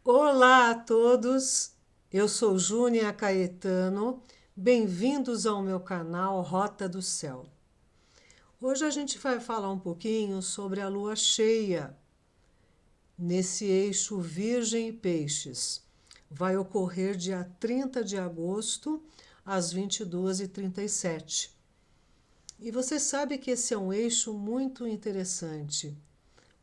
Olá a todos, eu sou Júnia Caetano, bem-vindos ao meu canal Rota do Céu. Hoje a gente vai falar um pouquinho sobre a lua cheia, nesse eixo Virgem e Peixes. Vai ocorrer dia 30 de agosto, às 22h37. E você sabe que esse é um eixo muito interessante,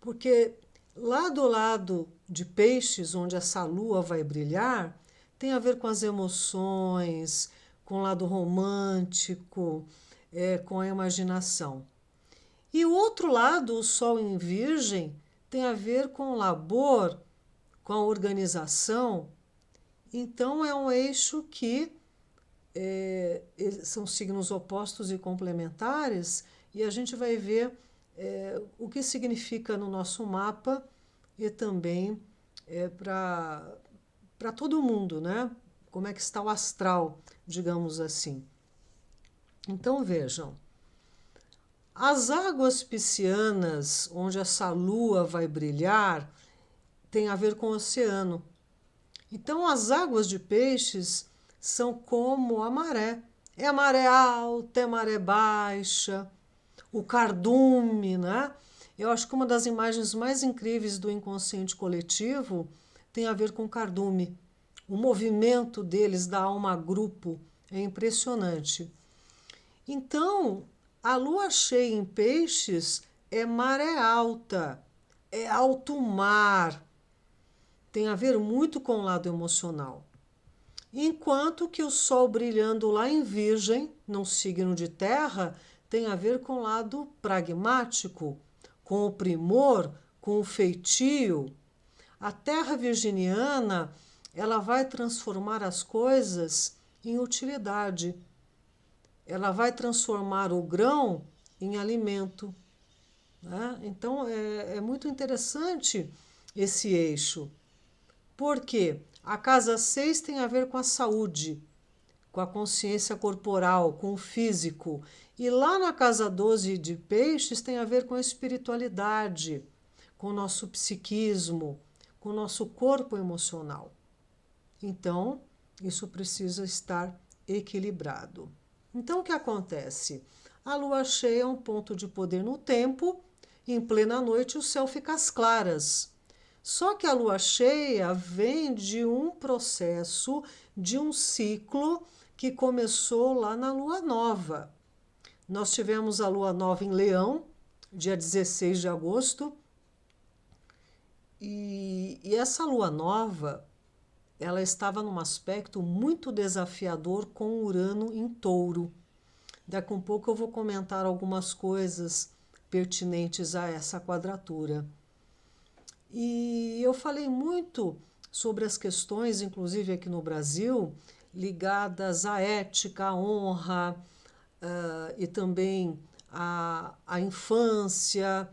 porque lá do lado de Peixes, onde essa lua vai brilhar, tem a ver com as emoções, com o lado romântico, com a imaginação. E o outro lado, o Sol em Virgem, tem a ver com o labor, com a organização. Então é um eixo que são signos opostos e complementares, e a gente vai ver o que significa no nosso mapa e também para todo mundo, né? Como é que está o astral, digamos assim. Então vejam, as águas piscianas, onde essa lua vai brilhar, tem a ver com o oceano. Então as águas de Peixes são como a maré. É a maré alta, é a maré baixa, o cardume, né? Eu acho que uma das imagens mais incríveis do inconsciente coletivo tem a ver com o cardume. O movimento deles da alma grupo é impressionante. Então, a lua cheia em Peixes é maré alta, é alto mar, tem a ver muito com o lado emocional. Enquanto que o Sol brilhando lá em Virgem, num signo de terra, tem a ver com o lado pragmático, com o primor, com o feitio. A terra virginiana, ela vai transformar as coisas em utilidade. Ela vai transformar o grão em alimento, né? Então é muito interessante esse eixo. Por quê? A casa 6 tem a ver com a saúde, com a consciência corporal, com o físico. E lá na casa 12 de Peixes tem a ver com a espiritualidade, com o nosso psiquismo, com o nosso corpo emocional. Então, isso precisa estar equilibrado. Então, o que acontece? A lua cheia é um ponto de poder no tempo, em plena noite o céu fica às claras. Só que a lua cheia vem de um processo, de um ciclo que começou lá na lua nova. Nós tivemos a lua nova em Leão, dia 16 de agosto, e essa lua nova, ela estava num aspecto muito desafiador com Urano em Touro. Daqui a um pouco eu vou comentar algumas coisas pertinentes a essa quadratura. E eu falei muito sobre as questões, inclusive aqui no Brasil, ligadas à ética, à honra, e também à infância.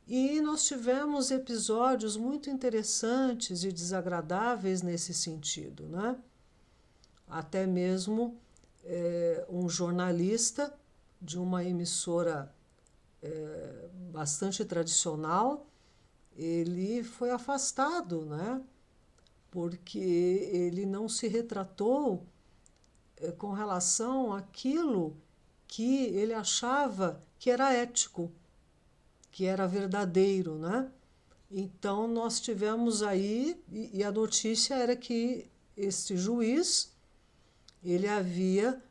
E nós tivemos episódios muito interessantes e desagradáveis nesse sentido, né? Até mesmo um jornalista de uma emissora bastante tradicional, ele foi afastado, né? Porque ele não se retratou com relação àquilo que ele achava que era ético, que era verdadeiro, né? Então nós tivemos aí, e a notícia era que este juiz, ele havia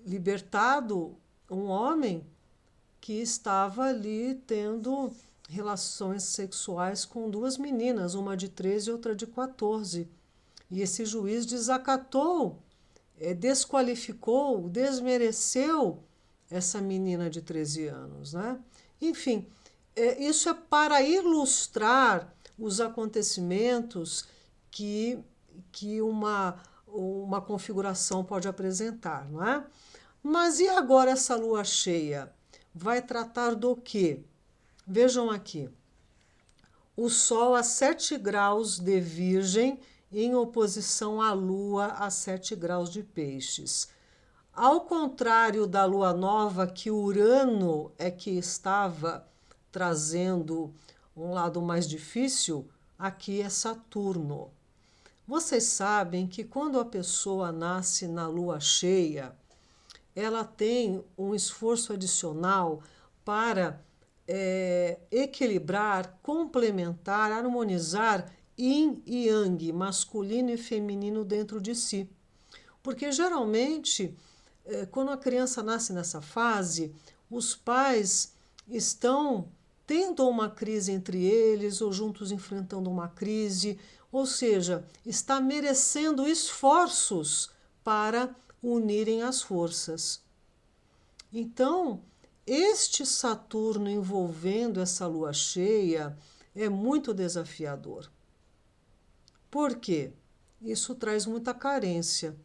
libertado um homem que estava ali tendo relações sexuais com duas meninas, uma de 13 e outra de 14. E esse juiz desacatou, desqualificou, desmereceu essa menina de 13 anos, né? Enfim, isso é para ilustrar os acontecimentos que, que uma configuração pode apresentar, não é? Mas e agora essa lua cheia? Vai tratar do quê? Vejam aqui. O Sol a 7 graus de Virgem em oposição à Lua a 7 graus de Peixes. Ao contrário da Lua Nova, que Urano é que estava trazendo um lado mais difícil, aqui é Saturno. Vocês sabem que quando a pessoa nasce na lua cheia, ela tem um esforço adicional para equilibrar, complementar, harmonizar yin e yang, masculino e feminino dentro de si. Porque geralmente, quando a criança nasce nessa fase, os pais estão tendo uma crise entre eles ou juntos enfrentando uma crise, ou seja, está merecendo esforços para unirem as forças. Então, este Saturno envolvendo essa lua cheia é muito desafiador. Por quê? Isso traz muita carência.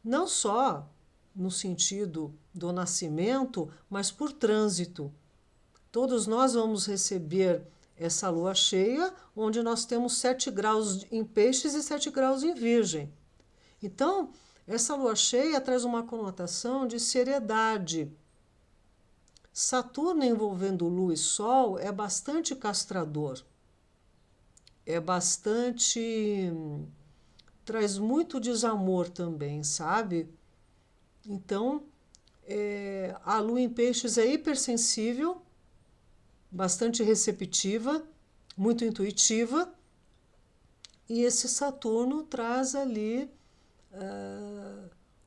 Não só no sentido do nascimento, mas por trânsito. Todos nós vamos receber essa lua cheia, onde nós temos 7 graus em Peixes e 7 graus em Virgem. Então, essa lua cheia traz uma conotação de seriedade. Saturno envolvendo Lua e Sol é bastante castrador. É bastante... traz muito desamor também, sabe? Então, a Lua em Peixes é hipersensível, bastante receptiva, muito intuitiva, e esse Saturno traz ali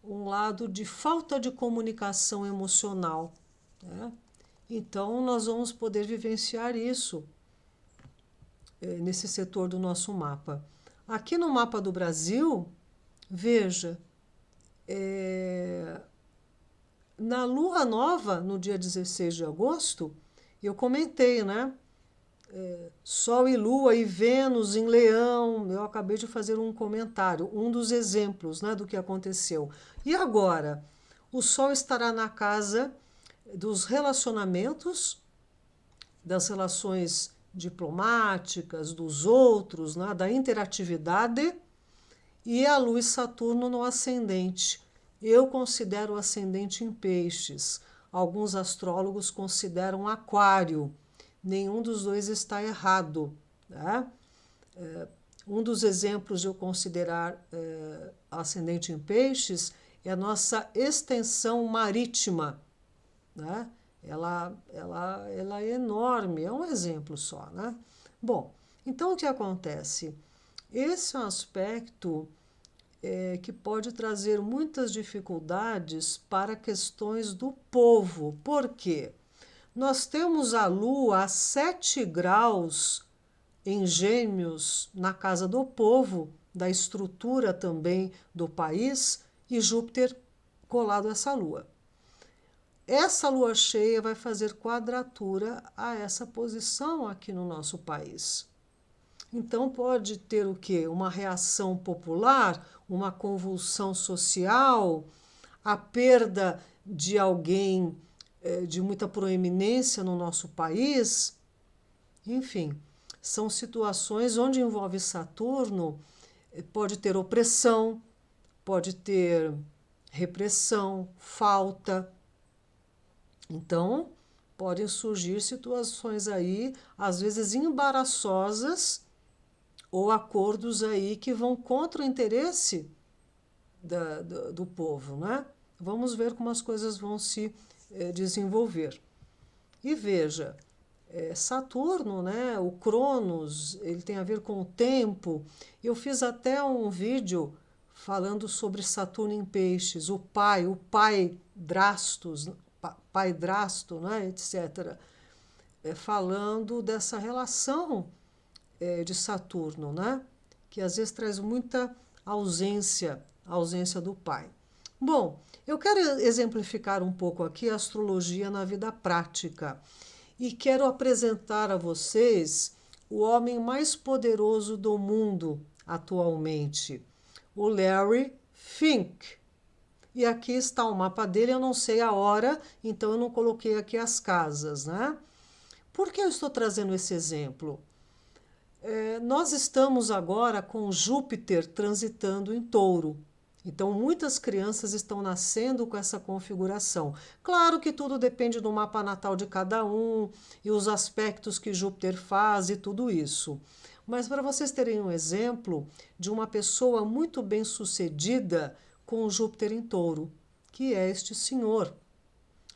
um lado de falta de comunicação emocional, né? Então, nós vamos poder vivenciar isso nesse setor do nosso mapa. Aqui no mapa do Brasil, veja, na lua nova, no dia 16 de agosto, eu comentei, né? Sol e Lua e Vênus em Leão, eu acabei de fazer um comentário, um dos exemplos, né, do que aconteceu. E agora, o Sol estará na casa dos relacionamentos, das relações diplomáticas, dos outros, né, da interatividade, e a Lua e Saturno no ascendente. Eu considero o ascendente em Peixes. Alguns astrólogos consideram Aquário. Nenhum dos dois está errado, né? Um dos exemplos de eu considerar ascendente em Peixes é a nossa extensão marítima, né? Ela é enorme, é um exemplo só, né? Bom, então o que acontece? Esse é um aspecto que pode trazer muitas dificuldades para questões do povo. Por quê? Nós temos a Lua a 7 graus em Gêmeos na casa do povo, da estrutura também do país, e Júpiter colado a essa Lua. Essa lua cheia vai fazer quadratura a essa posição aqui no nosso país. Então pode ter o quê? Uma reação popular, uma convulsão social, a perda de alguém de muita proeminência no nosso país. Enfim, são situações onde envolve Saturno, pode ter opressão, pode ter repressão, falta. Então, podem surgir situações aí, às vezes embaraçosas, ou acordos aí que vão contra o interesse do povo, né? Vamos ver como as coisas vão se desenvolver. E veja, Saturno, né, o Cronos, ele tem a ver com o tempo. Eu fiz até um vídeo falando sobre Saturno em Peixes, o pai Drastos, pai Drasto, né, etc. Falando dessa relação de Saturno, né, que às vezes traz muita ausência do pai. Bom, eu quero exemplificar um pouco aqui a astrologia na vida prática e quero apresentar a vocês o homem mais poderoso do mundo atualmente, o Larry Fink. E aqui está o mapa dele, eu não sei a hora, então eu não coloquei aqui as casas, né? Por que eu estou trazendo esse exemplo? Nós estamos agora com Júpiter transitando em Touro. Então, muitas crianças estão nascendo com essa configuração. Claro que tudo depende do mapa natal de cada um e os aspectos que Júpiter faz e tudo isso. Mas para vocês terem um exemplo de uma pessoa muito bem-sucedida com Júpiter em Touro, que é este senhor.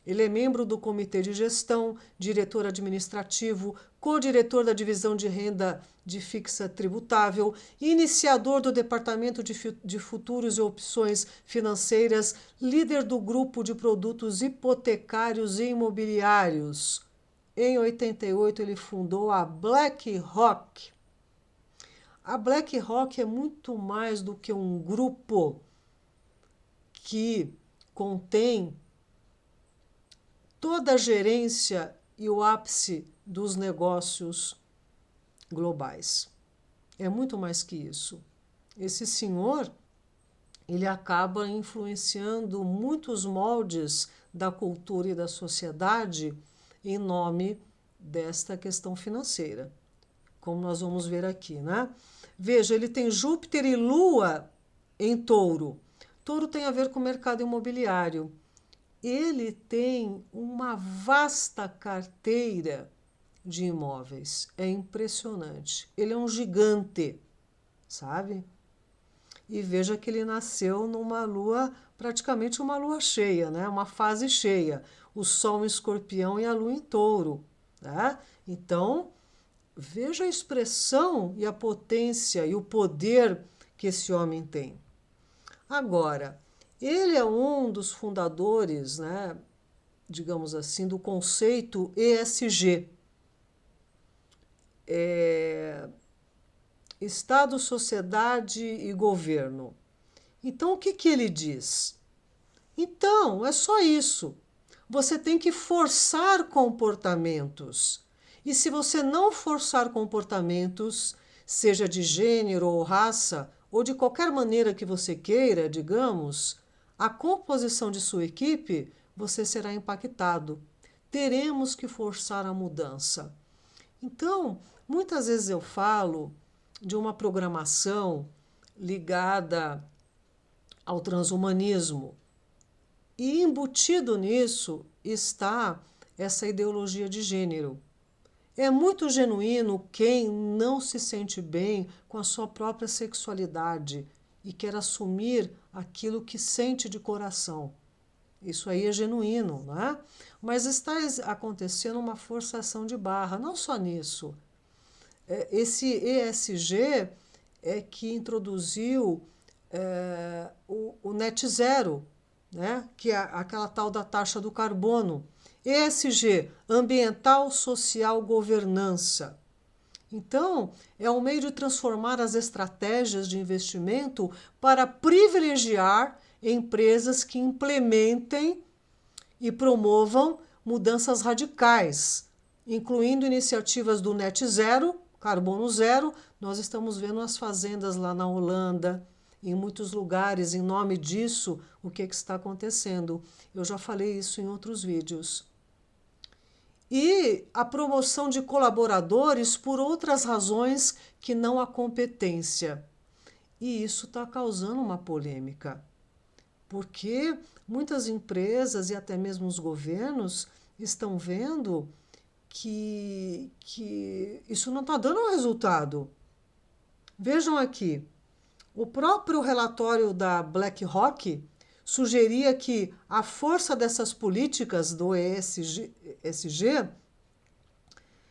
Ele é membro do Comitê de Gestão, diretor administrativo, co-diretor da Divisão de Renda de Fixa Tributável, iniciador do Departamento de Futuros e Opções Financeiras, líder do grupo de produtos hipotecários e imobiliários. Em 88, ele fundou a BlackRock. A BlackRock é muito mais do que um grupo que contém toda a gerência e o ápice dos negócios globais. É muito mais que isso. Esse senhor, ele acaba influenciando muitos moldes da cultura e da sociedade em nome desta questão financeira, como nós vamos ver aqui, né? Veja, ele tem Júpiter e Lua em Touro. Touro tem a ver com o mercado imobiliário. Ele tem uma vasta carteira de imóveis. É impressionante. Ele é um gigante, sabe? E veja que ele nasceu numa lua, praticamente uma lua cheia, né? Uma fase cheia. O Sol em Escorpião e a Lua em Touro, né? Então, veja a expressão e a potência e o poder que esse homem tem. Agora, ele é um dos fundadores, né, digamos assim, do conceito ESG. Estado, Sociedade e Governo. Então, o que ele diz? Então, é só isso. Você tem que forçar comportamentos. E se você não forçar comportamentos, seja de gênero ou raça, ou de qualquer maneira que você queira, digamos, a composição de sua equipe, você será impactado. Teremos que forçar a mudança. Então, muitas vezes eu falo de uma programação ligada ao transhumanismo. E embutido nisso está essa ideologia de gênero. É muito genuíno quem não se sente bem com a sua própria sexualidade e quer assumir aquilo que sente de coração. Isso aí é genuíno, né? Mas está acontecendo uma forçação de barra, não só nisso. Esse ESG é que introduziu o net zero, né? Que é aquela tal da taxa do carbono. ESG, ambiental, social, governança. Então, é um meio de transformar as estratégias de investimento para privilegiar empresas que implementem e promovam mudanças radicais, incluindo iniciativas do net zero, carbono zero. Nós estamos vendo as fazendas lá na Holanda, em muitos lugares, em nome disso, o que está acontecendo. Eu já falei isso em outros vídeos. E a promoção de colaboradores por outras razões que não a competência. E isso está causando uma polêmica, porque muitas empresas e até mesmo os governos estão vendo que isso não está dando resultado. Vejam aqui, o próprio relatório da BlackRock sugeria que a força dessas políticas do ESG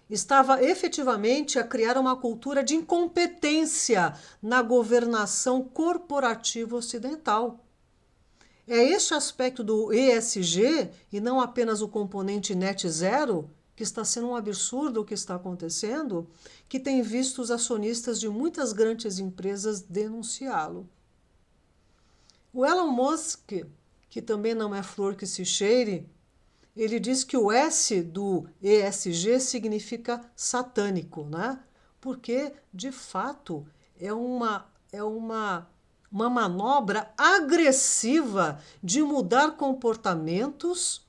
estava efetivamente a criar uma cultura de incompetência na governação corporativa ocidental. É este aspecto do ESG, e não apenas o componente net zero, que está sendo um absurdo o que está acontecendo, que tem visto os acionistas de muitas grandes empresas denunciá-lo. O Elon Musk, que também não é flor que se cheire, ele diz que o S do ESG significa satânico, né? Porque, de fato, é uma manobra agressiva de mudar comportamentos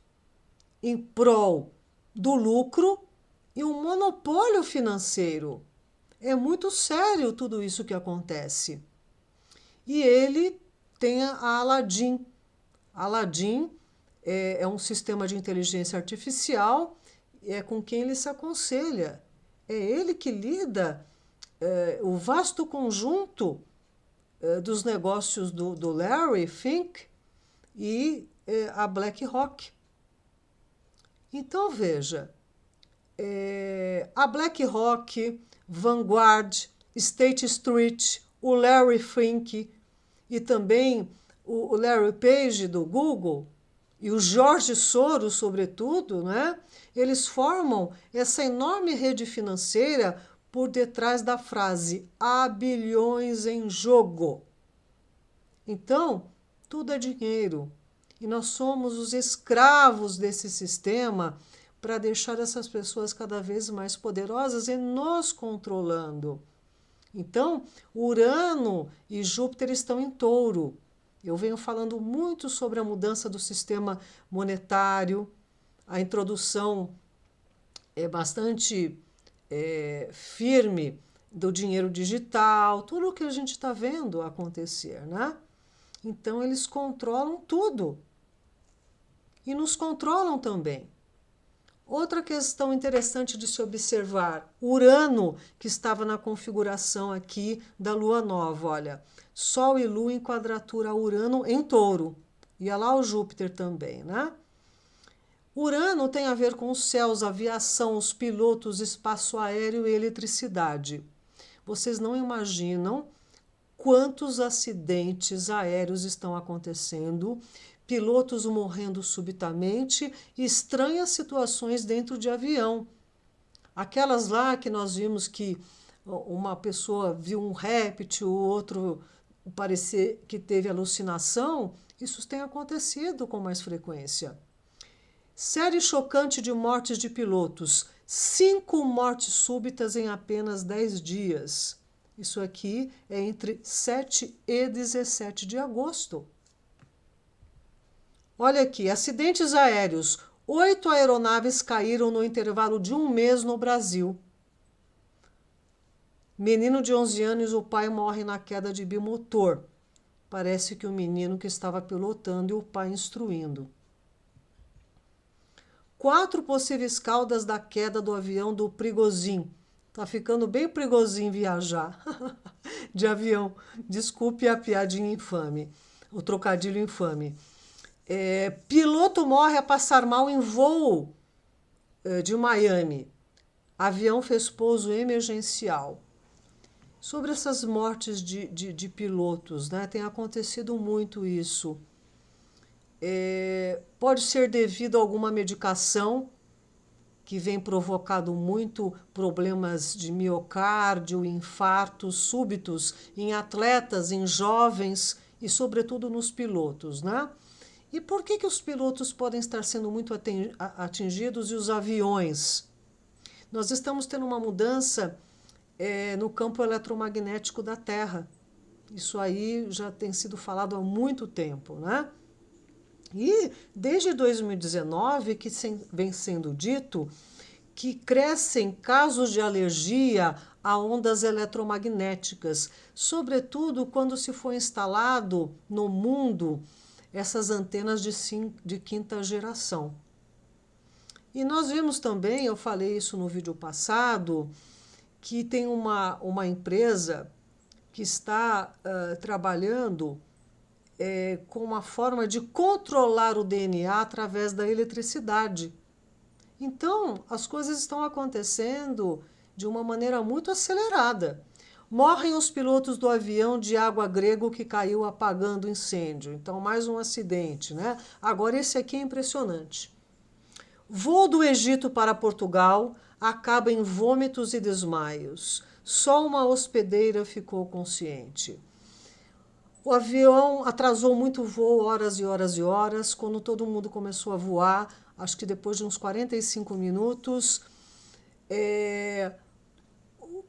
em prol do lucro e um monopólio financeiro. É muito sério tudo isso que acontece. E ele tem a Aladdin. Aladdin é um sistema de inteligência artificial, é com quem ele se aconselha. É ele que lida o vasto conjunto dos negócios do Larry Fink e a BlackRock. Então, veja, a BlackRock, Vanguard, State Street, o Larry Fink e também o Larry Page do Google e o Jorge Soros, sobretudo, né? Eles formam essa enorme rede financeira por detrás da frase há bilhões em jogo. Então, tudo é dinheiro. E nós somos os escravos desse sistema para deixar essas pessoas cada vez mais poderosas e nos controlando. Então, Urano e Júpiter estão em Touro. Eu venho falando muito sobre a mudança do sistema monetário, a introdução bastante firme do dinheiro digital, tudo o que a gente está vendo acontecer, né? Então, eles controlam tudo e nos controlam também. Outra questão interessante de se observar, Urano, que estava na configuração aqui da Lua Nova, olha, Sol e Lua em quadratura a Urano em Touro, e lá o Júpiter também, né? Urano tem a ver com os céus, aviação, os pilotos, espaço aéreo e eletricidade. Vocês não imaginam quantos acidentes aéreos estão acontecendo, pilotos morrendo subitamente e estranhas situações dentro de avião. Aquelas lá que nós vimos que uma pessoa viu um réptil, o outro parecer que teve alucinação, isso tem acontecido com mais frequência. Série chocante de mortes de pilotos. 5 mortes súbitas em apenas 10 dias. Isso aqui é entre 7 e 17 de agosto. Olha aqui, acidentes aéreos. 8 aeronaves caíram no intervalo de um mês no Brasil. Menino de 11 anos, o pai morre na queda de bimotor. Parece que o menino que estava pilotando e o pai instruindo. 4 possíveis caudas da queda do avião do Prigozhin. Tá ficando bem perigosinho viajar de avião. Desculpe a piadinha infame, o trocadilho infame. Piloto morre a passar mal em voo de Miami. Avião fez pouso emergencial. Sobre essas mortes de pilotos, né, tem acontecido muito isso. Pode ser devido a alguma medicação que vem provocando muito problemas de miocárdio, infartos súbitos em atletas, em jovens e, sobretudo, nos pilotos, né? E por que os pilotos podem estar sendo muito atingidos e os aviões? Nós estamos tendo uma mudança no campo eletromagnético da Terra. Isso aí já tem sido falado há muito tempo, né? E desde 2019 que vem sendo dito que crescem casos de alergia a ondas eletromagnéticas, sobretudo quando se for instalado no mundo essas antenas de quinta geração. E nós vimos também, eu falei isso no vídeo passado, que tem uma empresa que está trabalhando com uma forma de controlar o DNA através da eletricidade. Então, as coisas estão acontecendo de uma maneira muito acelerada. Morrem os pilotos do avião de água grego que caiu apagando o incêndio. Então, mais um acidente, né? Agora, esse aqui é impressionante. Voo do Egito para Portugal acaba em vômitos e desmaios. Só uma hospedeira ficou consciente. O avião atrasou muito o voo, horas e horas e horas. Quando todo mundo começou a voar, acho que depois de uns 45 minutos,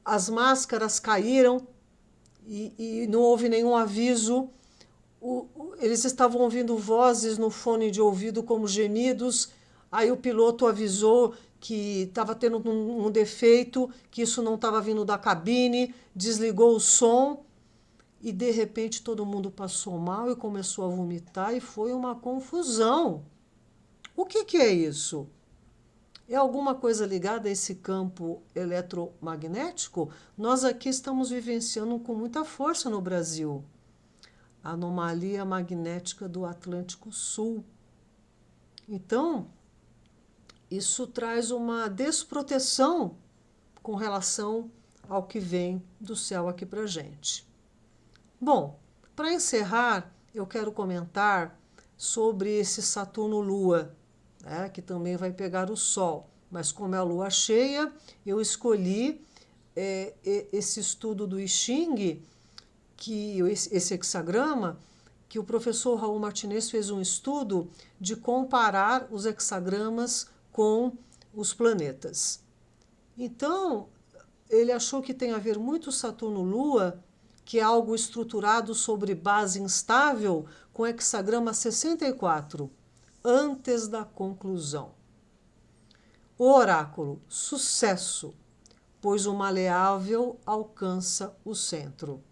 as máscaras caíram e não houve nenhum aviso. Eles estavam ouvindo vozes no fone de ouvido como gemidos. Aí o piloto avisou que estava tendo um defeito, que isso não estava vindo da cabine, desligou o som. E, de repente, todo mundo passou mal e começou a vomitar e foi uma confusão. O que é isso? É alguma coisa ligada a esse campo eletromagnético? Nós aqui estamos vivenciando com muita força no Brasil a anomalia magnética do Atlântico Sul. Então, isso traz uma desproteção com relação ao que vem do céu aqui para a gente. Bom, para encerrar, eu quero comentar sobre esse Saturno-Lua, né, que também vai pegar o Sol. Mas como é a Lua cheia, eu escolhi esse estudo do I Ching, esse hexagrama, que o professor Raul Martinez fez um estudo de comparar os hexagramas com os planetas. Então, ele achou que tem a ver muito Saturno-Lua, que é algo estruturado sobre base instável, com hexagrama 64, antes da conclusão. O oráculo, sucesso, pois o maleável alcança o centro.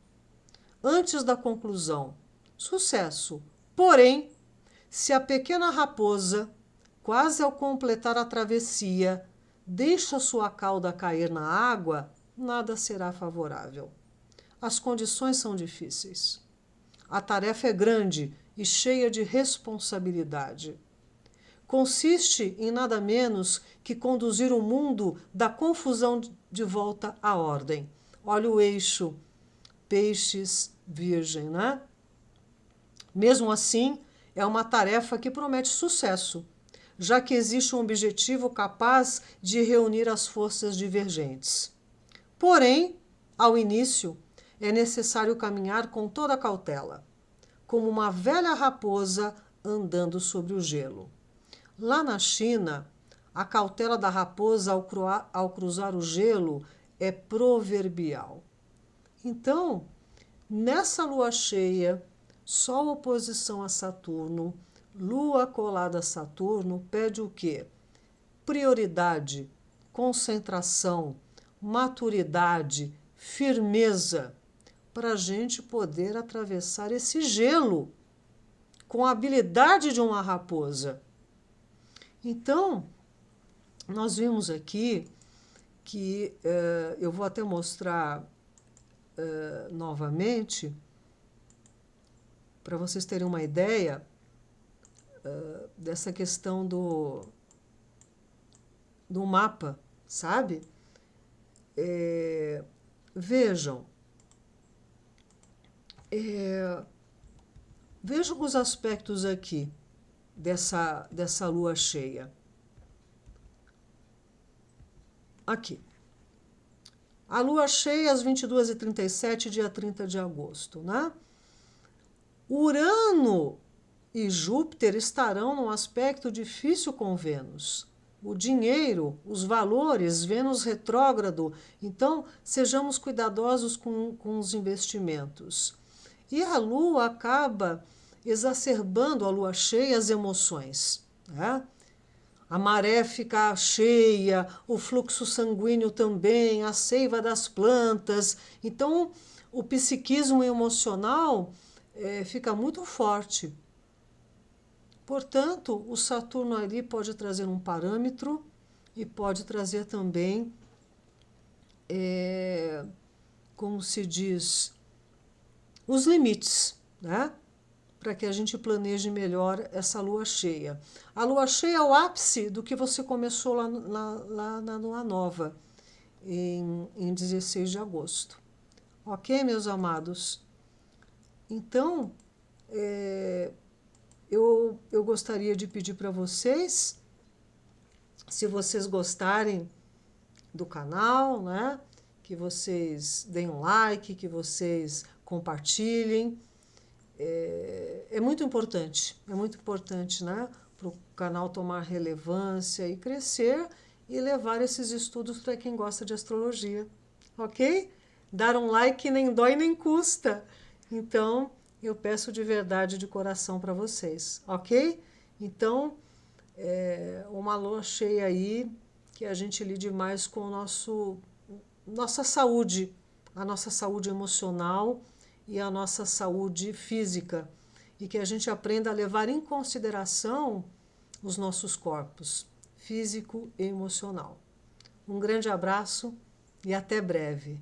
Antes da conclusão, sucesso, porém, se a pequena raposa, quase ao completar a travessia, deixa sua cauda cair na água, nada será favorável. As condições são difíceis. A tarefa é grande e cheia de responsabilidade. Consiste em nada menos que conduzir o mundo da confusão de volta à ordem. Olha o eixo Peixes, Virgem, né? Mesmo assim, é uma tarefa que promete sucesso, já que existe um objetivo capaz de reunir as forças divergentes. Porém, ao início, é necessário caminhar com toda cautela, como uma velha raposa andando sobre o gelo. Lá na China, a cautela da raposa ao cruzar o gelo é proverbial. Então, nessa lua cheia, Sol oposição a Saturno, Lua colada a Saturno, pede o quê? Prioridade, concentração, maturidade, firmeza, para a gente poder atravessar esse gelo com a habilidade de uma raposa. Então, nós vimos aqui que eu vou até mostrar novamente, para vocês terem uma ideia dessa questão do mapa, sabe? Vejam, vejam os aspectos aqui dessa lua cheia. Aqui. A lua cheia às 22h37, dia 30 de agosto, né? Urano e Júpiter estarão num aspecto difícil com Vênus. O dinheiro, os valores, Vênus retrógrado. Então, sejamos cuidadosos com os investimentos. E a Lua acaba exacerbando, a Lua cheia, as emoções, né? A maré fica cheia, o fluxo sanguíneo também, a seiva das plantas. Então, o psiquismo emocional fica muito forte. Portanto, o Saturno ali pode trazer um parâmetro e pode trazer também, como se diz, os limites, né? Para que a gente planeje melhor essa lua cheia. A lua cheia é o ápice do que você começou lá na lua nova, em 16 de agosto. Ok, meus amados? Então, eu gostaria de pedir para vocês, se vocês gostarem do canal, né, que vocês deem um like, que vocês compartilhem. É muito importante, né, para o canal tomar relevância e crescer e levar esses estudos para quem gosta de astrologia, ok? Dar um like nem dói nem custa. Então, eu peço de verdade, de coração para vocês, ok? Então, uma lua cheia aí, que a gente lide mais com nossa saúde, a nossa saúde emocional e a nossa saúde física, e que a gente aprenda a levar em consideração os nossos corpos físico e emocional. Um grande abraço e até breve.